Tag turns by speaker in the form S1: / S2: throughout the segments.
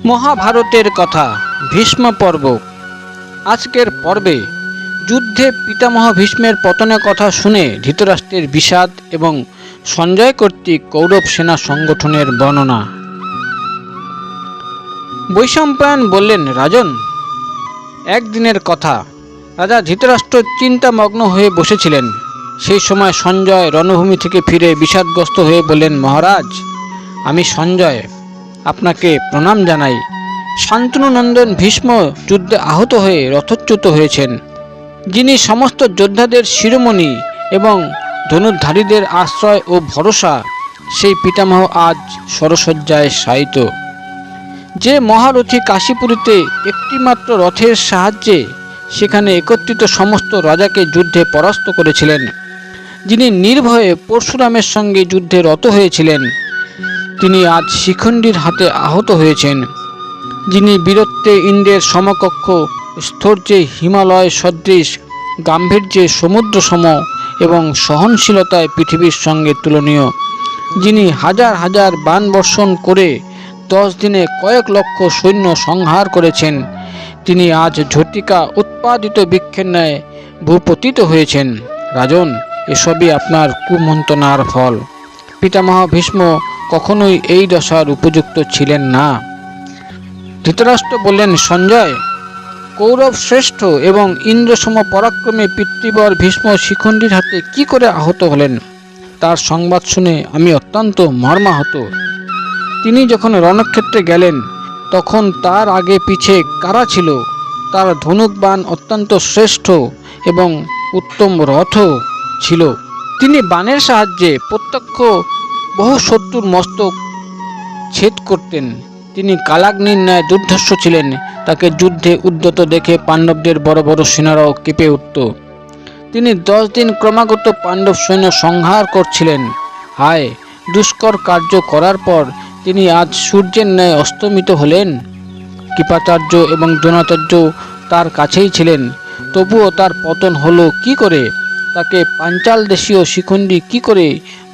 S1: মহাভারতের কথা ভীষ্ম পর্ব। আজকের পর্বে যুদ্ধে পিতামহ ভীষ্মের পতনের কথা শুনে ধৃতরাষ্ট্রের বিষাদ এবং সঞ্জয় কর্তৃক কৌরব সেনা সংগঠনের বর্ণনা। বৈশম্পায়ন বললেন, রাজন, একদিনের কথা। রাজা ধৃতরাষ্ট্র চিন্তামগ্ন হয়ে বসেছিলেন। সেই সময় সঞ্জয় রণভূমি থেকে ফিরে বিষাদগ্রস্ত হয়ে বললেন, মহারাজ, আমি সঞ্জয়, আপনাকে প্রণাম জানাই। শান্তনুনন্দন ভীষ্ম যুদ্ধে আহত হয়ে রথচ্যুত হয়েছেন। যিনি সমস্ত যোদ্ধাদের শিরোমণি এবং ধনুর্ধারীদের আশ্রয় ও ভরসা, সেই পিতামহ আজ সরসজ্জায় শায়িত। যে মহারথী কাশীপুরীতে একটিমাত্র রথের সাহায্যে সেখানে একত্রিত সমস্ত রাজাকে যুদ্ধে পরাস্ত করেছিলেন, যিনি নির্ভয়ে পরশুরামের সঙ্গে যুদ্ধে রত হয়েছিলেন, তিনি আজ শিখণ্ডীর হাতে আহত হয়েছেন। যিনি বীরত্বে ইন্দ্রের সমকক্ষ, স্থৈর্যে হিমালয় সদৃশ, গাম্ভীর্যে সমুদ্র সম এবং সহনশীলতায় পৃথিবীর সঙ্গে তুলনীয়, যিনি হাজার হাজার বাণ বর্ষণ করে 10 দিনে কয়েক লক্ষ সৈন্য সংহার করেছেন, তিনি আজ ঝটিকা উৎপাদিত বৃক্ষের ন্যায় ভূপতিত হয়েছেন। রাজন, এসবই আপনার কুমন্ত্রণার ফল। পিতামহ ভীষ্ম কখনোই এই দশার উপযুক্ত ছিলেন না। ধৃতরাষ্ট্র বললেন, সঞ্জয়, কৌরব শ্রেষ্ঠ এবং ইন্দ্রসম পরাক্রমে পিতৃবর ভীষ্ম শিখণ্ডীর হাতে কি করে আহত হলেন, তার সংবাদ শুনে আমি অত্যন্ত মর্মাহত। তিনি যখন রণক্ষেত্রে গেলেন তখন তার আগে পিছে কারা ছিল? তার ধনুক বাণ অত্যন্ত শ্রেষ্ঠ এবং উত্তম রথও ছিল। তিনি বাণের সাহায্যে প্রত্যক্ষ বহু শত্রুর মস্তক ছেদ করতেন। তিনি কালাগ্নির ন্যায় দুর্ধর্ষ ছিলেন। তাকে যুদ্ধে উদ্যত দেখে পাণ্ডবদের বড় বড় সেনারাও কেঁপে উঠত। তিনি 10 দিন ক্রমাগত পাণ্ডব সৈন্য সংহার করছিলেন। হায়, দুষ্কর কার্য করার পর তিনি আজ সূর্যের ন্যায় অস্তমিত হলেন। কৃপাচার্য এবং দ্রোণাচার্য তার কাছেই ছিলেন, তবুও তার পতন হলো কি করে? তাকে পাঞ্চাল দেশীয় শিখণ্ডী কি করে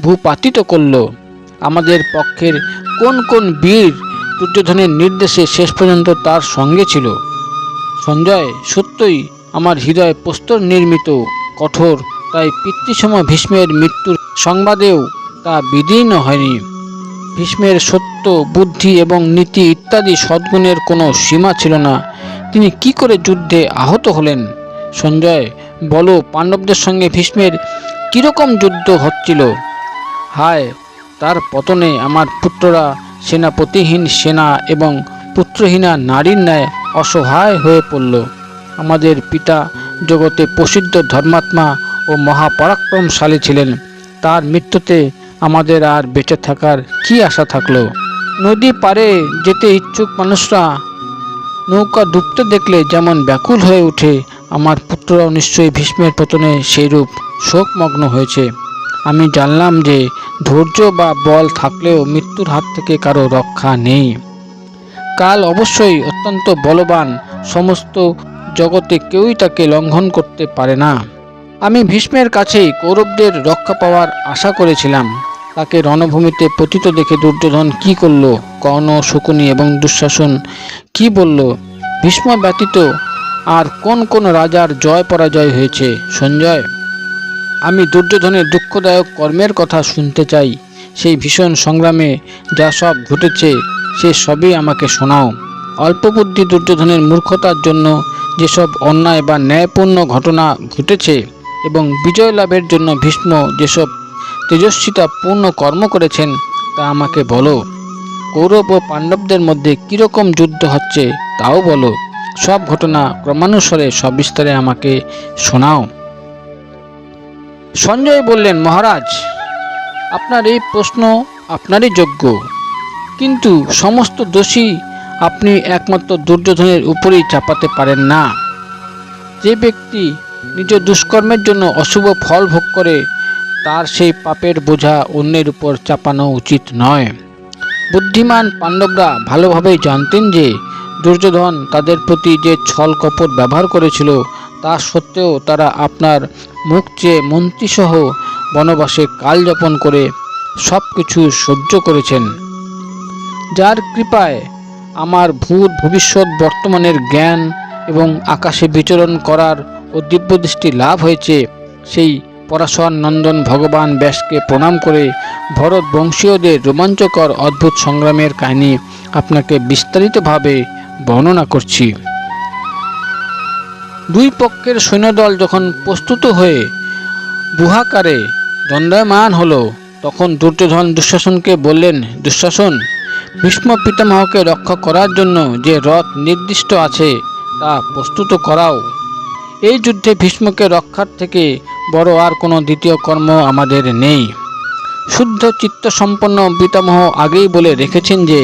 S1: ভূপাতিত করল? আমাদের পক্ষের কোন কোন বীর দুর্যোধনের নির্দেশে শেষ পর্যন্ত তার সঙ্গে ছিল? সঞ্জয়, সত্যই আমার হৃদয় প্রস্তর নির্মিত কঠোর, তাই পিতৃসম ভীষ্মের মৃত্যুর সংবাদেও তা বিদীর্ণ হয়নি। ভীষ্মের সত্য, বুদ্ধি এবং নীতি ইত্যাদি সদ্গুণের কোনো সীমা ছিল না। তিনি কি করে যুদ্ধে আহত হলেন? সঞ্জয়, বলো, পাণ্ডবদের সঙ্গে ভীষ্মের কীরকম যুদ্ধ হচ্ছিল? হায়, তার পতনে আমার পুত্ররা সেনাপতিহীন সেনা এবং পুত্রহীনা নারীর ন্যায় অসহায় হয়ে পড়ল। আমাদের পিতা জগতে প্রসিদ্ধ ধর্মাত্মা ও মহাপরাক্রমশালী ছিলেন। তার মৃত্যুতে আমাদের আর বেঁচে থাকার কি আশা থাকলো? নদী পারে যেতে ইচ্ছুক মানুষরা নৌকা ডুবতে দেখলে যেমন ব্যাকুল হয়ে ওঠে, আমার পুত্ররাও নিশ্চয়ই ভীষ্মের পতনে সেইরূপ শোকমগ্ন হয়েছে। আমি জানলাম যে ধৈর্য বা বল থাকলেও মৃত্যুর হাত থেকে কারো রক্ষা নেই। কাল অবশ্যই অত্যন্ত বলবান, সমস্ত জগতে কেউই তাকে লঙ্ঘন করতে পারে না। আমি ভীষ্মের কাছেই কৌরবদের রক্ষা পাওয়ার আশা করেছিলাম। তাকে রণভূমিতে পতিত দেখে দুর্যোধন কি করল, কর্ণ, শকুনি এবং দুঃশাসন কি বলল, ভীষ্ম ব্যতীত আর কোন কোন রাজার জয় পরাজয় হয়েছে? সঞ্জয়, আমি দুর্যোধনের দুঃখদায়ক কর্মের কথা শুনতে চাই। সেই ভীষণ সংগ্রামে যা সব ঘটেছে সে সবই আমাকে শোনাও। অল্পবুদ্ধি দুর্যোধনের মূর্খতার জন্য যেসব অন্যায় বা ন্যায়পূর্ণ ঘটনা ঘটেছে এবং বিজয় লাভের জন্য ভীষ্ম যেসব তেজস্বিতা পূর্ণ কর্ম করেছেন তা আমাকে বলো। কৌরব ও পাণ্ডবদের মধ্যে কীরকম যুদ্ধ হচ্ছে তাও বলো। সব ঘটনা ক্রমানুসারে সবিস্তারে আমাকে শোনাও। সঞ্জয় বললেন, মহারাজ, আপনার এই প্রশ্ন আপনারই যোগ্য, কিন্তু সমস্ত দোষী আপনি একমাত্র দুর্যোধনের উপরেই চাপাতে পারেন না। যে ব্যক্তি নিজ দুষ্কর্মের জন্য অশুভ ফল ভোগ করে, তার সেই পাপের বোঝা অন্যের উপর চাপানো উচিত নয়। বুদ্ধিমান পাণ্ডবরা ভালোভাবেই জানতেন যে দুর্যোধন তাদের প্রতি যে ছল কপট ব্যবহার করেছিল, তা সত্ত্বেও তারা আপনার মুখ চেয়ে মন্ত্রীসহ বনবাসে কাল যাপন করে সব কিছু সহ্য করেছেন। যার কৃপায় আমার ভূত ভবিষ্যৎ বর্তমানের জ্ঞান এবং আকাশে বিচরণ করার ও দিব্যদৃষ্টি লাভ হয়েছে, সেই পরাশর নন্দন ভগবান ব্যাসকে প্রণাম করে ভরত বংশীয়দের রোমাঞ্চকর অদ্ভুত সংগ্রামের কাহিনী আপনাকে বিস্তারিতভাবে বর্ণনা করছি। দুই পক্ষের সৈন্যদল যখন প্রস্তুত হয়ে বুহাকারে দণ্ডায়মান হলো, তখন দুর্যোধন দুঃশাসনকে বললেন, দুঃশাসন, ভীষ্ম পিতামহকে রক্ষা করার জন্য যে রথ নির্দিষ্ট আছে তা প্রস্তুত করাও। এই যুদ্ধে ভীষ্মকে রক্ষার থেকে বড় আর কোনো দ্বিতীয় কর্ম আমাদের নেই। শুদ্ধ চিত্তসম্পন্ন পিতামহ আগেই বলে রেখেছেন যে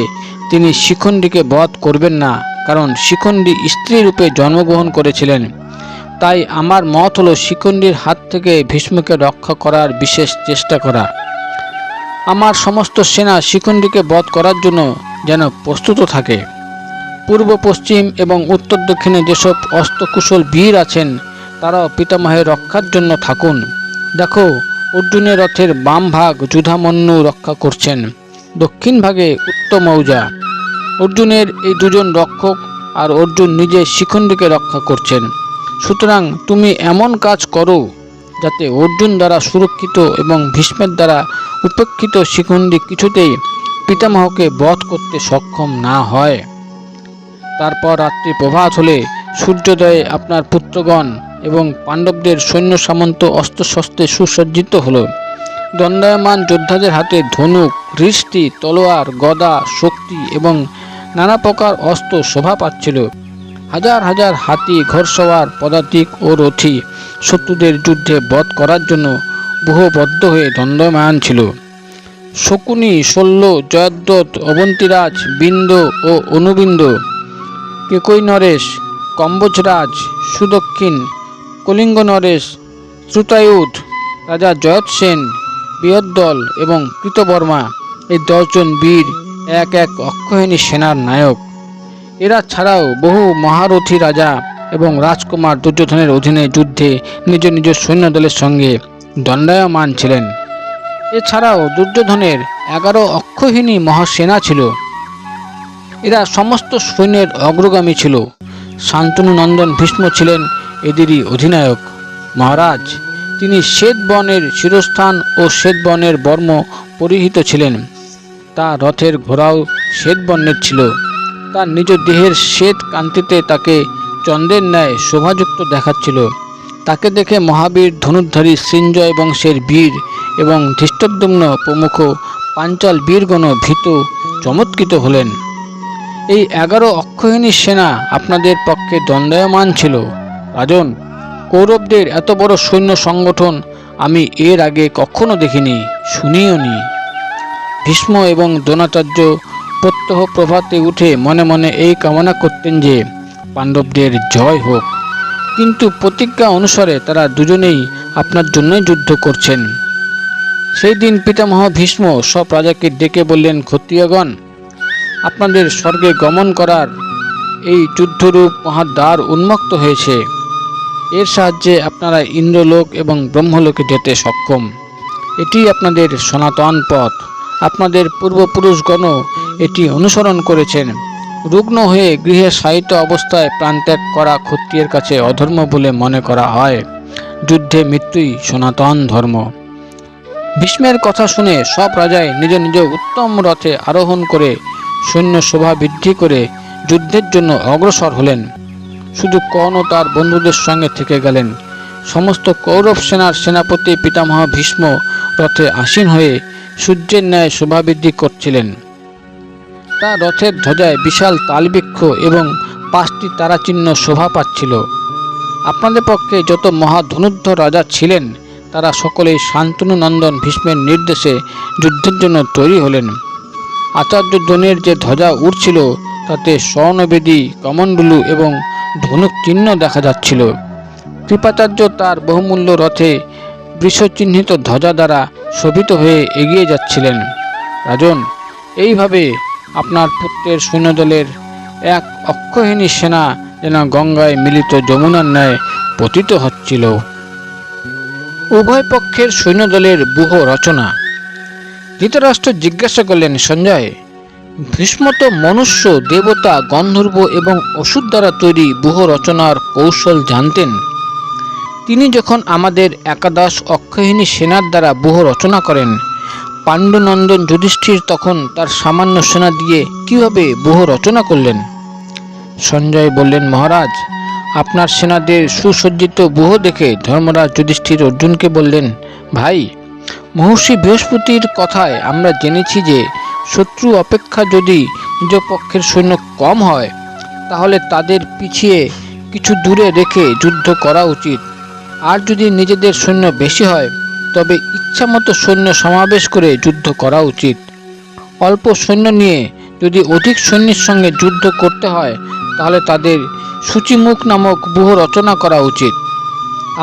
S1: তিনি শিখণ্ডীকে বধ করবেন না, কারণ শিখণ্ডী স্ত্রী রূপে জন্মগ্রহণ করেছিলেন। তাই আমার মত হলো শিখণ্ডীর হাত থেকে ভীষ্মকে রক্ষা করার বিশেষ চেষ্টা করা। আমার সমস্ত সেনা শিখণ্ডীকে বধ করার জন্য যেন প্রস্তুত থাকে। পূর্ব পশ্চিম এবং উত্তর দক্ষিণে যেসব অস্ত্রকুশল বীর আছেন তারাও পিতামহের রক্ষার জন্য থাকুন। দেখো, অর্জুনের রথের বাম ভাগ যুধামন্যু রক্ষা করছেন, দক্ষিণ ভাগে উত্তমৌজা। অর্জুনের এই দুজন রক্ষক, আর অর্জুন নিজে শিখণ্ডীকে রক্ষা করছেন। সুতরাং তুমি এমন কাজ করো যাতে অর্জুন দ্বারা সুরক্ষিত এবং ভীষ্মের দ্বারা উপেক্ষিত শিখণ্ডী কিছুতেই পিতামহকে বধ করতে সক্ষম না হয়। তারপর রাত্রি প্রভাত হলে সূর্যোদয়ে আপনার পুত্রগণ এবং পাণ্ডবদের সৈন্য সামন্ত অস্ত্রশস্ত্রে সুসজ্জিত হলো। দণ্ডায়মান যোদ্ধাদের হাতে ধনুক, হৃষ্টি, তলোয়ার, গদা, শক্তি এবং নানা প্রকার অস্ত্র শোভা পাচ্ছিল। হাজার হাজার হাতি, ঘোড়সওয়ার, পদাতিক ও রথী শত্রুদের যুদ্ধে বধ করার জন্য বহুবদ্ধ হয়ে দণ্ডায়মান ছিল। শকুনি, শল্য, জয়দ্রথ, অবন্তীরাজ, বিন্দ ও অনুবিন্দ, কেকই নরেশ, কম্বোজরাজ, সুদক্ষিণ, কলিঙ্গ নরেশ, শ্রুতায়ুধ, রাজা জয়ৎসেন, বৃহদ্দল এবং কৃতবর্মা, এই 10 জন বীর এক এক অক্ষয়িনী সেনার নায়ক। এরা ছাড়াও বহু মহারথী রাজা এবং রাজকুমার দুর্যোধনের অধীনে যুদ্ধে নিজ নিজ সৈন্যদলের সঙ্গে দণ্ডায়মান ছিলেন। এছাড়াও দুর্যোধনের 11 অক্ষয়িনী মহাসেনা ছিল। এরা সমস্ত সৈন্যের অগ্রগামী ছিল। শান্তনু নন্দন ভীষ্ম ছিলেন এদেরই অধিনায়ক। মহারাজ, তিনি শ্বেত বর্ণের শিরস্থান ও শ্বেত বর্ণের বর্ম পরিহিত ছিলেন। তার রথের ঘোড়াও শ্বেত বর্ণের ছিল। তার নিজ দেহের শ্বেত কান্তিতে তাকে চন্দ্রের ন্যায় শোভাযুক্ত দেখাচ্ছিল। তাকে দেখে মহাবীর ধনুর্ধারী সৃঞ্জয় বংশের বীর এবং ধৃষ্টদ্যুম্ন প্রমুখ পাঞ্চাল বীরগণ ভীত চমৎকৃত হলেন। এই 11 অক্ষয়িনী সেনা আপনাদের পক্ষে দণ্ডায়মান ছিল। রাজন, কৌরবদের এত বড় সৈন্য সংগঠন আমি এর আগে কখনো দেখিনি, শুনিও নি। ভীষ্ম এবং দ্রোণাচার্য প্রত্যহ প্রভাতে উঠে মনে মনে এই কামনা করতেন যে পাণ্ডবদের জয় হোক, কিন্তু প্রতিজ্ঞা অনুসারে তারা দুজনেই আপনার জন্যই যুদ্ধ করছেন। সেই দিন পিতামহ ভীষ্ম সব রাজাকে ডেকে বললেন, ক্ষত্রিয়গণ, আপনাদের স্বর্গে গমন করার এই যুদ্ধরূপ মহাদ্বার উন্মুক্ত হয়েছে। এর সাহায্যে আপনারা ইন্দ্রলোক এবং ব্রহ্মলোকে যেতে সক্ষম। এটি আপনাদের সনাতন পথ। আপনাদের পূর্বপুরুষগণ এটি অনুসরণ করেছেন। রুগ্ন হয়ে গৃহে শায়িত অবস্থায় প্রাণত্যাগ করা ক্ষত্রিয়ের কাছে অধর্ম বলে মনে করা হয়। যুদ্ধে মৃত্যুই সনাতন ধর্ম। ভীষ্মের কথা শুনে সব রাজাই নিজ নিজ উত্তম রথে আরোহণ করে সৈন্য শোভা বৃদ্ধি করে যুদ্ধের জন্য অগ্রসর হলেন। শুধু কর্ণ তার বন্ধুদের সঙ্গে থেকে গেলেন। সমস্ত কৌরব সেনার সেনাপতি পিতামহ ভীষ্ম রথে আসীন হয়ে সূর্যের ন্যায় শোভাবৃদ্ধি করছিলেন। তার রথের ধ্বজায় বিশাল তালবৃক্ষ এবং 5টি তারাচিহ্ন শোভা পাচ্ছিল। আপনাদের পক্ষে যত মহাধনুর্ধর রাজা ছিলেন তারা সকলেই শান্তনু নন্দন ভীষ্মের নির্দেশে যুদ্ধের জন্য তৈরি হলেন। আচার্য দ্রোণের যে ধ্বজা উড়ছিল তাতে স্বর্ণবেদী, কমণ্ডলু এবং ধনুক চিহ্ন দেখা যাচ্ছিল। কৃপাচার্য তার বহুমূল্য রথে বৃষচিহ্নিত ধ্বজা দ্বারা শোভিত হয়ে এগিয়ে যাচ্ছিলেন। রাজন, এইভাবে আপনার পুত্রের সৈন্যদলের এক অক্ষয়িনী সেনা যেন গঙ্গায় মিলিত যমুনার ন্যায় পতিত হচ্ছিল। উভয় পক্ষের সৈন্যদলের ব্যূহ রচনা। ধৃতরাষ্ট্র জিজ্ঞাসা করলেন, সঞ্জয়, ভীষ্ম তো মনুষ্য, দেবতা, গন্ধর্ব এবং অসুর দ্বারা তৈরি ব্যূহ রচনার কৌশল জানতেন। তিনি যখন আমাদের একাদশ অক্ষয়হিনী সেনার দ্বারা ব্যূহ রচনা করেন, পাণ্ডুনন্দন যুধিষ্ঠির তখন তার সামান্য সেনা দিয়ে কিভাবে ব্যূহ রচনা করলেন? সঞ্জয় বললেন, মহারাজ, আপনার সেনাদের সুসজ্জিত ব্যূহ দেখে ধর্মরাজ যুধিষ্ঠির অর্জুনকে বললেন, ভাই, মহর্ষি বৃহস্পতির কথায় আমরা জেনেছি যে শত্রু অপেক্ষা যদি নিজ পক্ষের সৈন্য কম হয় তাহলে তাদের পিছিয়ে কিছু দূরে রেখে যুদ্ধ করা উচিত, আর যদি নিজেদের সৈন্য বেশি হয় তবে ইচ্ছামতো সৈন্য সমাবেশ করে যুদ্ধ করা উচিত। অল্প সৈন্য নিয়ে যদি অধিক সৈন্যের সঙ্গে যুদ্ধ করতে হয় তাহলে তাদের সূচিমুখ নামক ব্যূহ রচনা করা উচিত।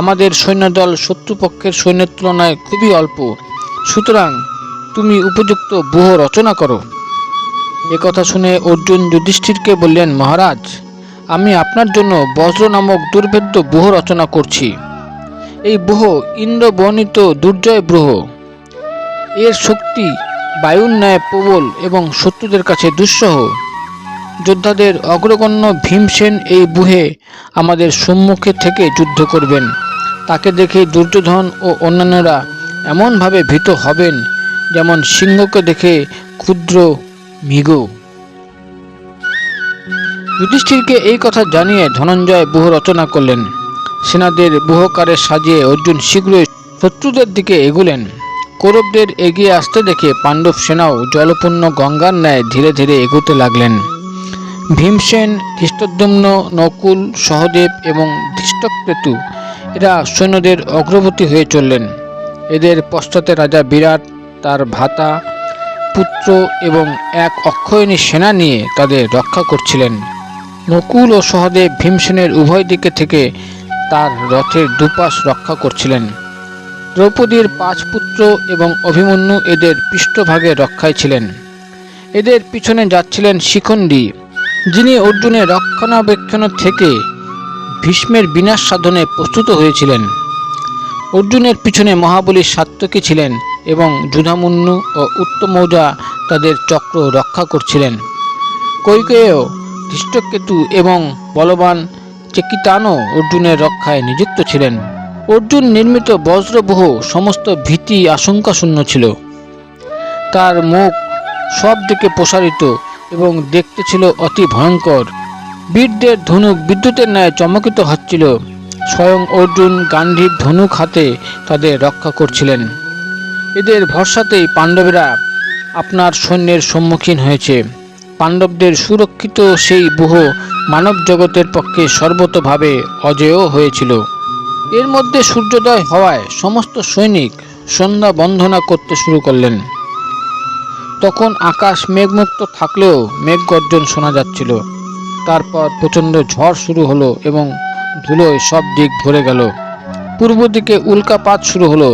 S1: আমাদের সৈন্যদল শত্রুপক্ষের সৈন্যের তুলনায় খুবই অল্প, সুতরাং তুমি উপযুক্ত ব্যূহ রচনা করো। একথা শুনে অর্জুন যুধিষ্ঠিরকে বললেন, মহারাজ, আমি আপনার জন্য বজ্র নামক দুর্ভেদ্য ব্যূহ রচনা করছি। এই ব্যূহ ইন্দ্র বর্ণিত দুর্জয় ব্যূহ। এর শক্তি বায়ুর ন্যায় প্রবল এবং শত্রুদের কাছে দুঃসহ। যোদ্ধাদের অগ্রগণ্য ভীমসেন এই ব্যূহে আমাদের সম্মুখে থেকে যুদ্ধ করবেন। তাকে দেখে দুর্যোধন ও অন্যান্যরা এমনভাবে ভীত হবেন যেমন সিংহকে দেখে ক্ষুদ্র মৃগ। যুধিষ্ঠিরকে এই কথা জানিয়ে ধনঞ্জয় ব্যূহ রচনা করলেন। সেনাদের ব্যূহকারে সাজিয়ে অর্জুন শীঘ্রই শত্রুদের দিকে এগুলেন। কৌরবদের এগিয়ে আসতে দেখে পাণ্ডব সেনাও জলপূর্ণ গঙ্গার ন্যায় ধীরে ধীরে এগোতে লাগলেন। ভীমসেন, ধৃষ্টদ্যুম্ন, নকুল, সহদেব এবং ধৃষ্টকেতু এরা সৈন্যদের অগ্রবর্তী হয়ে চললেন। এদের পশ্চাতে রাজা বিরাট, তার ভ্রাতা, পুত্র এবং এক অক্ষয়িনী সেনা নিয়ে তাদের রক্ষা করছিলেন। নকুল ও সহদেব ভীমসেনের উভয় দিকে থেকে তার রথের দুপাশ রক্ষা করছিলেন। দ্রৌপদীর 5 পুত্র এবং অভিমন্যু এদের পৃষ্ঠভাগে রক্ষায় ছিলেন। এদের পিছনে যাচ্ছিলেন শিখণ্ডী, যিনি অর্জুনের রক্ষণাবেক্ষণ থেকে ভীষ্মের বিনাশ সাধনে প্রস্তুত হয়েছিলেন। অর্জুনের পিছনে মহাবলী সাত্যকী ছিলেন এবং যুধামন্যু ও উত্তমৌজা তাদের চক্র রক্ষা করছিলেন। কৈকেয়, ধৃষ্টকেতু এবং বলবান চেকিতানও অর্জুনের রক্ষায় নিযুক্ত ছিলেন। অর্জুন নির্মিত বজ্রব্যূহ সমস্ত ভীতি আশঙ্কাশূন্য ছিল। তার মুখ সব দিকে প্রসারিত এবং দেখতে ছিল অতি ভয়ঙ্কর। বীরদের ধনুক বিদ্যুতের ন্যায় চমকিত হচ্ছিল। স্বয়ং অর্জুন গান্ডীব ধনুক হাতে তাদের রক্ষা করছিলেন। এদের ভরসাতেই পাণ্ডবেরা আপনার সৈন্যের সম্মুখীন হয়েছে। পাণ্ডবদের সুরক্ষিত সেই ব্যূহ মানব জগতের পক্ষে সর্বতোভাবে অজেয় হয়েছিল। এর মধ্যে সূর্যোদয় হওয়ায় সমস্ত সৈনিক সন্ধ্যা বন্দনা করতে শুরু করলেন। তখন আকাশ মেঘমুক্ত থাকলেও মেঘগর্জন শোনা যাচ্ছিল। তারপর প্রচণ্ড ঝড় শুরু হলো এবং ধুলোয় সব দিক ভরে গেল। পূর্ব দিকে উল্কাপাত শুরু হলো।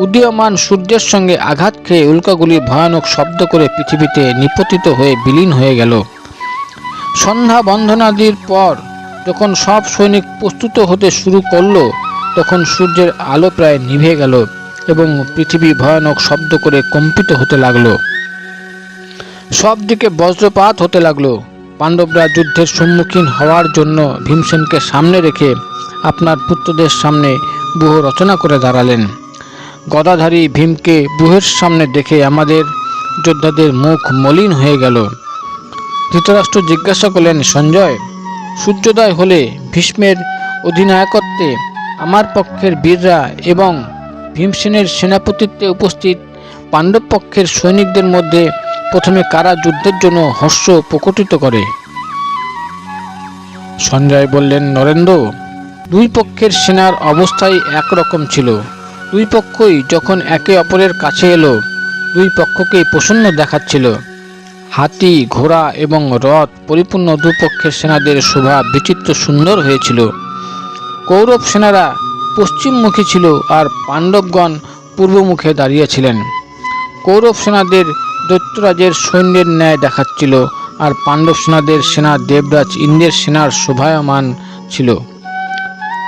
S1: উদীয়মান সূর্যের সঙ্গে আঘাত খেয়ে উল্কাগুলি ভয়ানক শব্দ করে পৃথিবীতে নিপতিত হয়ে বিলীন হয়ে গেল। সন্ধ্যা বন্দনাদির পর যখন সব সৈনিক প্রস্তুত হতে শুরু করলো তখন সূর্যের আলো প্রায় নিভে গেল এবং পৃথিবী ভয়ানক শব্দ করে কম্পিত হতে লাগলো। সব দিকে বজ্রপাত হতে লাগলো। পাণ্ডবরা যুদ্ধের সম্মুখীন হওয়ার জন্য ভীমসেনকে সামনে রেখে আপনার পুত্রদের সামনে ব্যূহ রচনা করে দাঁড়ালেন। গদাধারী ভীমকে ব্যূহের সামনে দেখে আমাদের যোদ্ধাদের মুখ মলিন হয়ে গেল। ধৃতরাষ্ট্র জিজ্ঞাসা করলেন, সঞ্জয়, সূর্যোদয় হলে ভীষ্মের অধিনায়কত্বে আমার পক্ষের বীররা এবং ভীমসেনের সেনাপতিত্বে উপস্থিত পাণ্ডব পক্ষের সৈনিকদের মধ্যে প্রথমে কারা যুদ্ধের জন্য হর্ষ প্রকটিত করে? সঞ্জয় বললেন, নরেন্দ্র, দুই পক্ষের সেনার অবস্থাই একরকম ছিল। দুই পক্ষই যখন একে অপরের কাছে এলো দুই পক্ষকেই প্রসন্ন দেখাচ্ছিল। হাতি, ঘোড়া এবং রথ পরিপূর্ণ দুপক্ষের সেনাদের শোভা বিচিত্র সুন্দর হয়েছিল। কৌরব সেনারা পশ্চিমমুখী ছিল আর পাণ্ডবগণ পূর্বমুখে দাঁড়িয়েছিলেন। কৌরব সেনাদের দৈত্যরাজের সৈন্যের ন্যায় দেখাচ্ছিল আর পাণ্ডব সেনাদের সেনা দেবরাজ ইন্দ্রের সেনার শোভায়মান ছিল।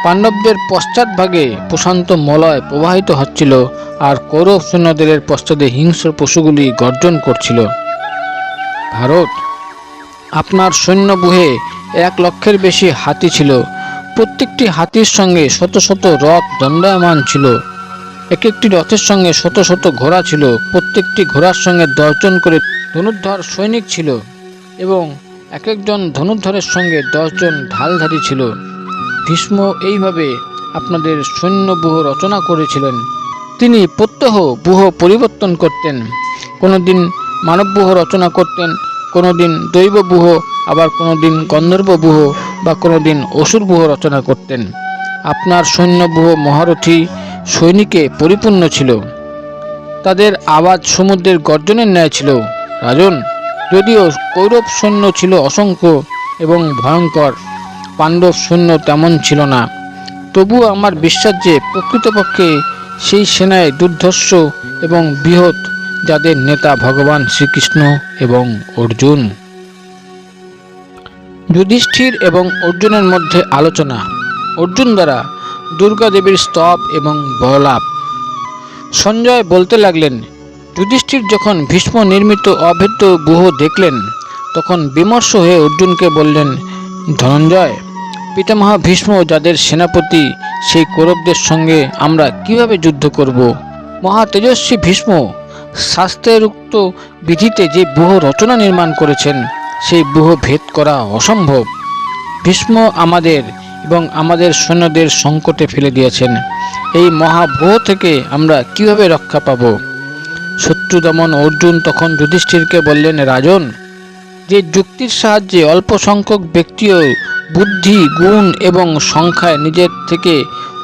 S1: পাণ্ডবদের পশ্চাৎভাগে প্রশান্ত মলয় প্রবাহিত হচ্ছিল আর কৌরব সৈন্যদের পশ্চাতে হিংস্র পশুগুলি গর্জন করছিল। ভারত। আপনার সৈন্যব্যূহে 1,00,000-এর বেশি হাতি ছিল। প্রত্যেকটি হাতির সঙ্গে শত শত রথ দণ্ডায়মান ছিল। এক একটি রথের সঙ্গে শত শত ঘোড়া ছিল। প্রত্যেকটি ঘোড়ার সঙ্গে 10 জন করে ধনুর্ধর সৈনিক ছিল এবং এক একজন ধনুর্ধরের সঙ্গে 10 জন ঢালধারী ছিল। ভীষ্ম এইভাবে আপনাদের সৈন্যব্যূহ রচনা করেছিলেন। তিনি প্রত্যহ ব্যূহ পরিবর্তন করতেন। কোনোদিন মানবব্যূহ রচনা করতেন, কোনোদিন দৈব ব্যূহ, আবার কোনোদিন গন্ধর্ব ব্যূহ বা কোনোদিন অসুর ব্যূহ রচনা করতেন। আপনার সৈন্যব্যূহ মহারথী সৈনিকে পরিপূর্ণ ছিল। তাদের আওয়াজ সমুদ্রের গর্জনের ন্যায় ছিল। রাজন, যদিও কৌরব সৈন্য ছিল অসংখ্য এবং ভয়ঙ্কর, পাণ্ডব সৈন্য তেমন ছিল না, তবুও আমার বিশ্বাস যে প্রকৃতপক্ষে সেই সেনায় দুর্ধর্ষ এবং বৃহৎ, যাদের নেতা ভগবান শ্রীকৃষ্ণ এবং অর্জুন। যুধিষ্ঠির এবং অর্জুনের মধ্যে আলোচনা। অর্জুন দ্বারা দুর্গা দেবীর স্তব এবং বলাপ। সঞ্জয় বলতে লাগলেন, যুধিষ্ঠির যখন ভীষ্ম নির্মিত অভেদ্য ব্যূহ দেখলেন তখন বিমর্ষ হয়ে অর্জুনকে বললেন, ধনঞ্জয়, পিতামহ ভীষ্ম যাদের সেনাপতি, সেই কৌরবদের সঙ্গে আমরা কিভাবে যুদ্ধ করব? মহা তেজস্বী ভীষ্ম শাস্ত্রের উক্ত বিধিতে যে ব্যূহ রচনা নির্মাণ করেছেন সেই ব্যূহ ভেদ করা অসম্ভব। ভীষ্ম আমাদের এবং আমাদের সৈন্যদের সংকটে ফেলে দিয়েছেন। এই মহাব্যূহ থেকে আমরা কিভাবে রক্ষা পাব? শত্রু দমন অর্জুন তখন যুধিষ্ঠিরকে বললেন, রাজন, যে যুক্তির সাহায্যে অল্প সংখ্যক ব্যক্তিও বুদ্ধি, গুণ এবং সংখ্যায় নিজের থেকে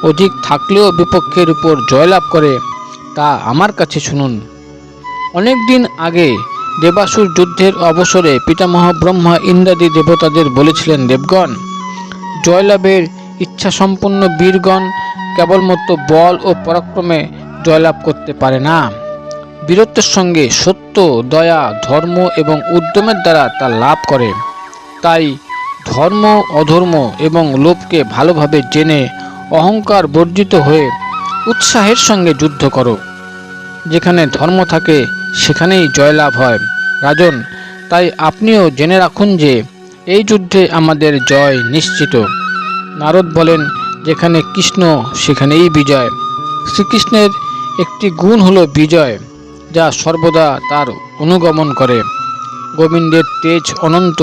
S1: অধিক থাকলেও বিপক্ষের উপর জয়লাভ করে, তা আমার কাছে শুনুন। অনেক দিন আগে দেবাসুর যুদ্ধের অবসরে পিতামহ ব্রহ্মা ইন্দ্রাদি দেবতাদের বলেছিলেন, দেবগণ, জয়লাভের ইচ্ছাসম্পন্ন বীরগণ কেবলমাত্র বল ও পরাক্রমে জয়লাভ করতে পারে না, বীরত্বের সঙ্গে সত্য, দয়া, ধর্ম এবং উদ্যমের দ্বারা তা লাভ করে। তাই ধর্ম, অধর্ম এবং লোভকে ভালোভাবে জেনে অহংকার বর্জিত হয়ে উৎসাহের সঙ্গে যুদ্ধ করো। যেখানে ধর্ম থাকে সেখানেই জয়লাভ হয়। রাজন, তাই আপনিও জেনে রাখুন যে এই যুদ্ধে আমাদের জয় নিশ্চিত। নারদ বলেন, যেখানে কৃষ্ণ সেখানেই বিজয়। শ্রীকৃষ্ণের একটি গুণ হলো বিজয়, যা সর্বদা তার অনুগমন করে। গোবিন্দের তেজ অনন্ত,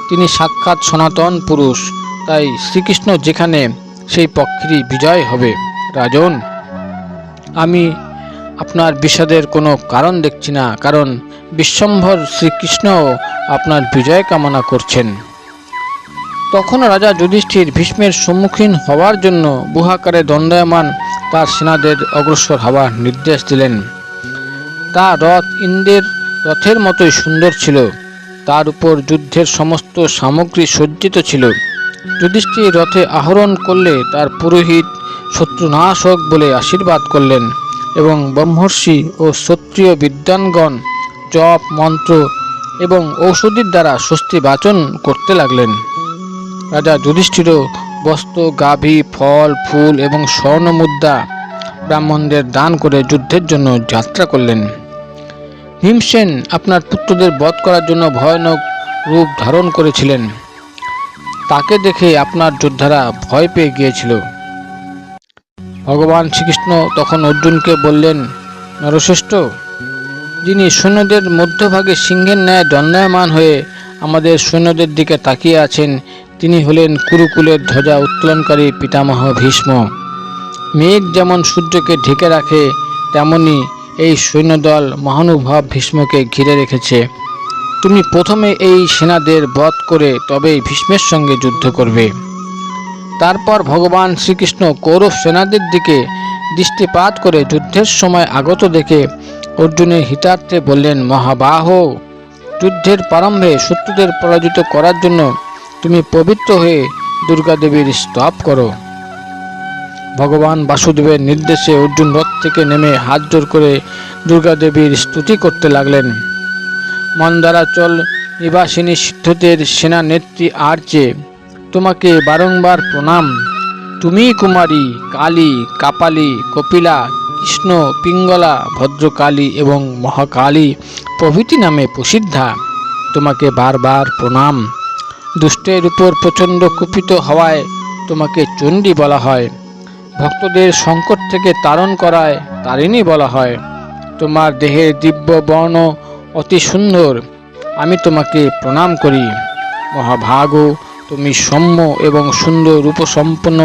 S1: তিনি সাক্ষাৎ সনাতন পুরুষ। তাই শ্রীকৃষ্ণ যেখানে, সেই পক্ষেরই বিজয় হবে। রাজন, আমি আপনার বিষাদের কোনো কারণ দেখছি না, কারণ বিশ্বম্ভর শ্রীকৃষ্ণও আপনার বিজয় কামনা করছেন। তখন রাজা যুধিষ্ঠির ভীষ্মের সম্মুখীন হওয়ার জন্য ব্যূহাকারে দণ্ডায়মান তার সেনাদের অগ্রসর হওয়ার নির্দেশ দিলেন। তার রথ ইন্দ্রের রথের মতোই সুন্দর ছিল। তার উপর যুদ্ধের সমস্ত সামগ্রী সজ্জিত ছিল। যুধিষ্ঠির রথে আরোহণ করলে তার পুরোহিত শত্রুনাশ হোক বলে আশীর্বাদ করলেন এবং ব্রহ্মর্ষি ও ক্ষত্রিয় বিদ্বানগণ জপ, মন্ত্র এবং ঔষধির দ্বারা স্বস্তি বাচন করতে লাগলেন। রাজা যুধিষ্ঠিরও বস্ত্র, গাভী, ফল, ফুল এবং স্বর্ণমুদ্রা ব্রাহ্মণদের দান করে যুদ্ধের জন্য যাত্রা করলেন। ভীমসেন আপনার পুত্রদের বধ করার জন্য ভয়ানক রূপ ধারণ করেছিলেন। তাকে দেখে আপনার যোদ্ধারা ভয় পেয়ে গিয়েছিল। ভগবান শ্রীকৃষ্ণ তখন অর্জুনকে বললেন, নরশ্রেষ্ঠ, যিনি সৈন্যদের মধ্যভাগে সিংহের ন্যায় দণ্ডায়মান হয়ে আমাদের সৈন্যদের দিকে তাকিয়ে আছেন, তিনি হলেন কুরুকুলের ধ্বজা উত্তোলনকারী পিতামহ ভীষ্ম। মেঘ যেমন সূর্যকে ঢেকে রাখে, তেমনি এই সৈন্যদল মহানুভব ভীষ্মকে ঘিরে রেখেছে। তুমি প্রথমে এই সেনাদের বধ করে তবেই ভীষ্মের সঙ্গে যুদ্ধ করবে। তারপর ভগবান শ্রীকৃষ্ণ কৌরব সেনাদের দিকে দৃষ্টিপাত করে যুদ্ধের সময় আগত দেখে অর্জুনের হিতার্থে বললেন, মহাবাহ, যুদ্ধের প্রারম্ভে শত্রুদের পরাজিত করার জন্য তুমি পবিত্র হয়ে দুর্গা দেবীর স্তব করো। ভগবান বাসুদেবের নির্দেশে অর্জুন রথ থেকে নেমে হাত জোর করে দুর্গা দেবীর স্তুতি করতে লাগলেন। মন্দারাচল নিবাসিনী সিদ্ধদের সেনা নেত্রী আর্যে, তোমাকে বারংবার প্রণাম। তুমি কুমারী, কালী, কাপালী, কপিলা, কৃষ্ণ, পিঙ্গলা, ভদ্রকালী এবং মহাকালী প্রভৃতি নামে প্রসিদ্ধা। তোমাকে বারবার প্রণাম। দুষ্টের উপর প্রচণ্ড কুপিত হওয়ায় তোমাকে চণ্ডী বলা হয়। ভক্তদের সংকট থেকে তারণ করায় তারিণী বলা হয়। তোমার দেহের দিব্য বর্ণ অতি সুন্দর, আমি তোমাকে প্রণাম করি। মহাভাগো, তুমি সৌম্য এবং সুন্দর রূপসম্পন্ন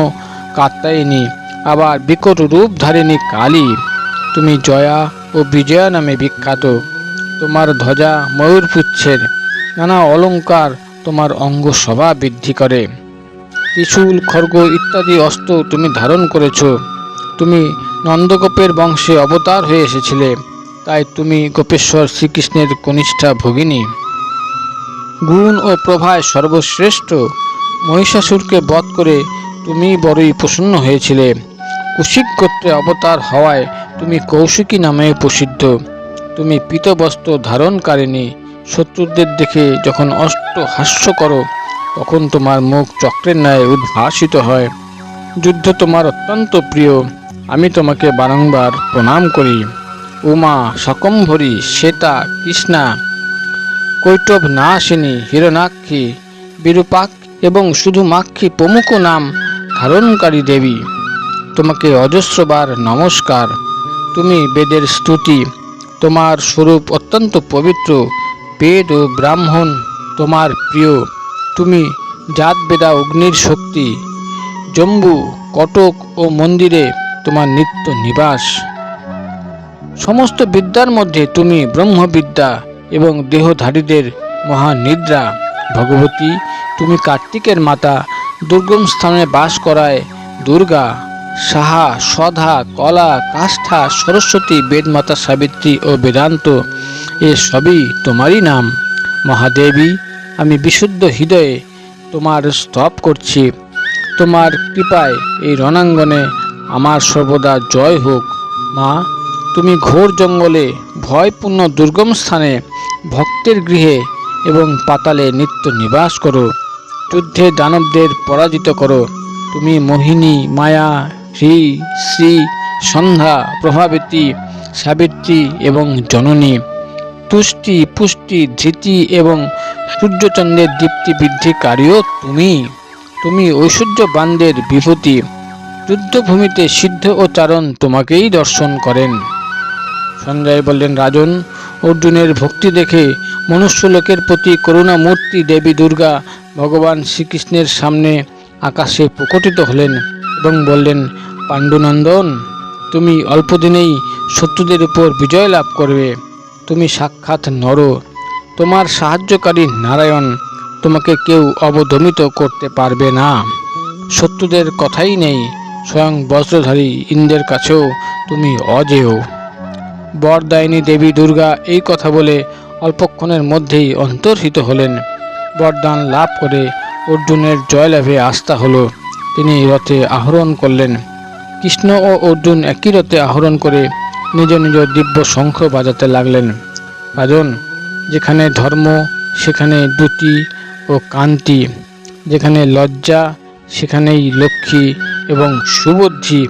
S1: কাত্যায়নী, আবার বিকট রূপধারিণী কালী। তুমি জয়া ও বিজয়া নামে বিখ্যাত। তোমার ধ্বজা ময়ূরপুচ্ছের, নানা অলঙ্কার তোমার অঙ্গ শোভা বৃদ্ধি করে। ত্রিশূল, খড়গ ইত্যাদি অস্ত্র তুমি ধারণ করেছ। তুমি নন্দগোপের বংশে অবতার হয়ে এসেছিলে, তাই তুমি গোপেশ্বর শ্রীকৃষ্ণের কনিষ্ঠা ভগিনী। গুণ ও প্রভায় সর্বশ্রেষ্ঠ। মহিষাসুরকে বধ করে তুমি বড়ই প্রসন্ন হয়েছিলে। কুশিক গোত্রে অবতার হওয়ায় তুমি কৌশিকী নামে প্রসিদ্ধ। তুমি পীতবস্ত্র ধারণকারিণী। শত্রুদের দেখে যখন অষ্ট হাস্য করো, তখন তোমার মুখ চক্রের ন্যায় উদ্ভাসিত হয়। যুদ্ধ তোমার অত্যন্ত প্রিয়, আমি তোমাকে বারংবার প্রণাম করি। উমা, শাকম্ভরী, শ্বেতা, কৃষ্ণা, কৈটব নাশিনী, হিরণাক্ষী, বিরূপাক্ষ এবং শুধুমাক্ষী প্রমুখ নাম ধারণকারী দেবী, তোমাকে অজস্রবার নমস্কার। তুমি বেদের স্তুতি। তোমার স্বরূপ অত্যন্ত পবিত্র। বেদ ও ব্রাহ্মণ তোমার প্রিয়। তুমি জাত বেদা অগ্নির শক্তি। জম্বু, কটক ও মন্দিরে তোমার নিত্য নিবাস। সমস্ত বিদ্যার মধ্যে তুমি ব্রহ্মবিদ্যা এবং দেহধারীদের মহানিদ্রা। ভগবতী, তুমি কার্তিকের মাতা। দুর্গম স্থানে বাস করায় দুর্গা। সাহা, সধা, কলা, কাষ্ঠা, সরস্বতী, বেদমাতা সাবিত্রী ও বেদান্ত, এ সবই তোমারই নাম। মহাদেবী, আমি বিশুদ্ধ হৃদয়ে তোমার স্তব করছি। তোমার কৃপায় এই রণাঙ্গনে আমার সর্বদা জয় হোক। মা, তুমি ঘোর জঙ্গলে, ভয়পূর্ণ দুর্গম স্থানে, ভক্তের গৃহে এবং পাতালে নিত্য নিবাস করো। যুদ্ধে দানবদের পরাজিত করো। তুমি মোহিনী, মায়া, হ্রি, শ্রী, সন্ধ্যা, প্রভাবতী, সাবিত্রী এবং জননী। তুষ্টি, পুষ্টি, ধৃতি এবং সূর্যচন্দ্রের দীপ্তি বৃদ্ধিকারীও তুমি। তুমি ঐশ্বর্যবানদের বিভূতি। যুদ্ধভূমিতে সিদ্ধ ও চারণ তোমাকেই দর্শন করেন। সঞ্জয় বললেন, রাজন, অর্জুনের ভক্তি দেখে মনুষ্যলোকের প্রতি করুণামূর্তি দেবী দুর্গা ভগবান শ্রীকৃষ্ণের সামনে আকাশে প্রকটিত হলেন এবং বললেন, পাণ্ডুনন্দন, তুমি অল্পদিনেই শত্রুদের উপর বিজয় লাভ করবে। তুমি সাক্ষাৎ নর। তোমার সাহায্যকারী নারায়ণ। তোমাকে কেউ অবদমিত করতে পারবে না। শত্রুদের কথাই নেই, স্বয়ং বজ্রধারী ইন্দ্রের কাছেও তুমি অজেয়। বরদায়িনী দেবী দুর্গা এই কথা বলে অল্পক্ষণের মধ্যেই অন্তর্হিত হলেন। বরদান লাভ করে অর্জুনের জয়লাভে আস্থা হলো। তিনি রথে আরোহণ করলেন। কৃষ্ণ ও অর্জুন একই রথে আরোহণ করে নিজ নিজ দিব্য শঙ্খ বাজাতে লাগলেন। রাজন, যেখানে ধর্ম সেখানে দ্যুতি ও কান্তি, যেখানে লজ্জা সেখানেই লক্ষ্মী এবং সুবুদ্ধি,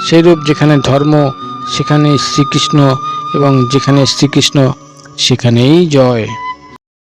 S1: সেইরূপ যেখানে ধর্ম সেখানেই শ্রীকৃষ্ণ এবং যেখানে শ্রীকৃষ্ণ সেখানেই জয়।